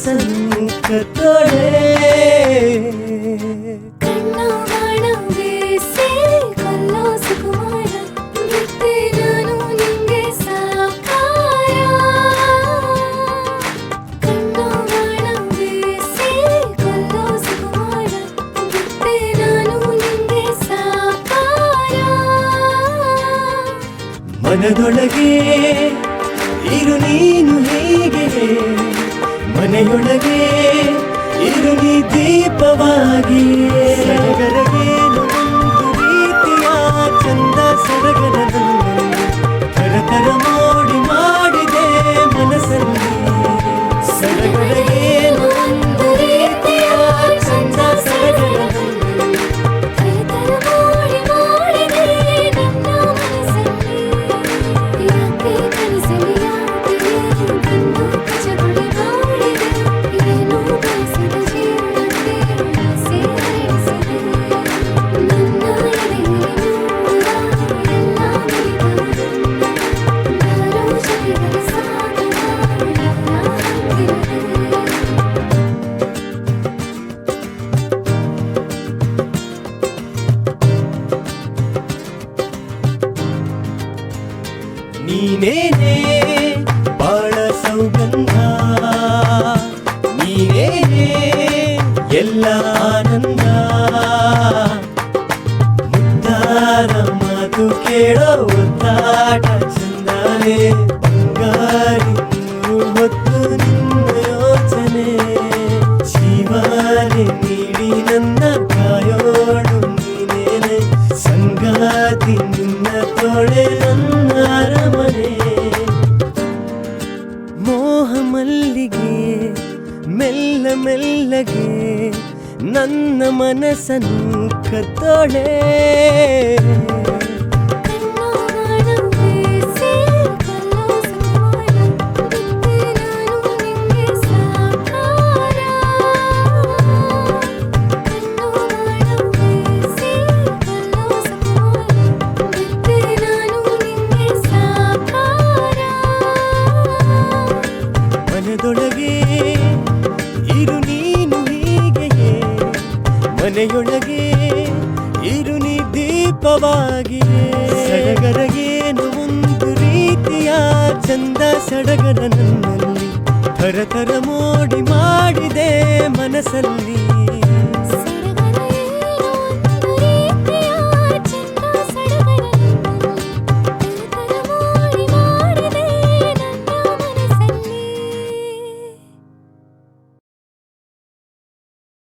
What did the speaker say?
ಮನಸ್ಸನ್ನು ಕತ್ತೋಳೆ ಮನದೊಳಗೆ ಇರು ನೀನು ಹೀಗೆ ಮನೆಯೊಳಗೆ ಇರು ನೀ ದೀಪವಾಗಿ ಸಡಗರಗೇನು ಒಂದು ರೀತಿಯ ಚಂದ ಸಡಗರದಲ್ಲಿ ಥರಥರ ಮೋಡಿ ಮಾಡಿದೆ ಮನಸ್ಸಲ್ಲಿ ಸಡಗರಗೇನು ಒಂದು ರೀತಿಯ ಚಂದ ಸಡಗರದಲ್ಲಿ ನೀನೇನೇ ಬಾಳ ಸೌಗಂಧ ನೀನೇನೇ ಎಲ್ಲ ಆನಂದ ಮುದ್ದಾರ ಮಾತು ಕೇಳೋ ಒತ್ತಾಟ ಚಂದಾನೆ ಬಂಗಾರಿ ಹೊತ್ತು ನಿನ್ನ ಯೋಚನೆ ಜೀವನೆ ನೀಡಿ ನನ್ನ ಕಾಯೋಳು ನೀನೇನೆ ಸಂಗಾತಿ ನಿನ್ನ ತೋಳೆ ನನ್ನ ಅರಮನೆ ಮೋಹ ಮಲ್ಲಿಗೆ ಮೆಲ್ಲ ಮೆಲ್ಲಗೆ ನನ್ನ ಮನಸ್ಸನ್ನು ಕತ್ತೋಳೆ ಮನದೊಳಗೆ ಇರು ನೀನು ಹೀಗೆಯೇ ಮನೆಯೊಳಗೆ ಇರು ನೀ ದೀಪವಾಗಿಯೇ ಸಡಗರಗೇನು ಒಂದು ರೀತಿಯ ಚಂದ ಸಡಗರ ನನ್ನಲ್ಲಿ ಥರಥರ ಮೋಡಿ ಮಾಡಿದೆ ಮನಸ್ಸಲ್ಲಿ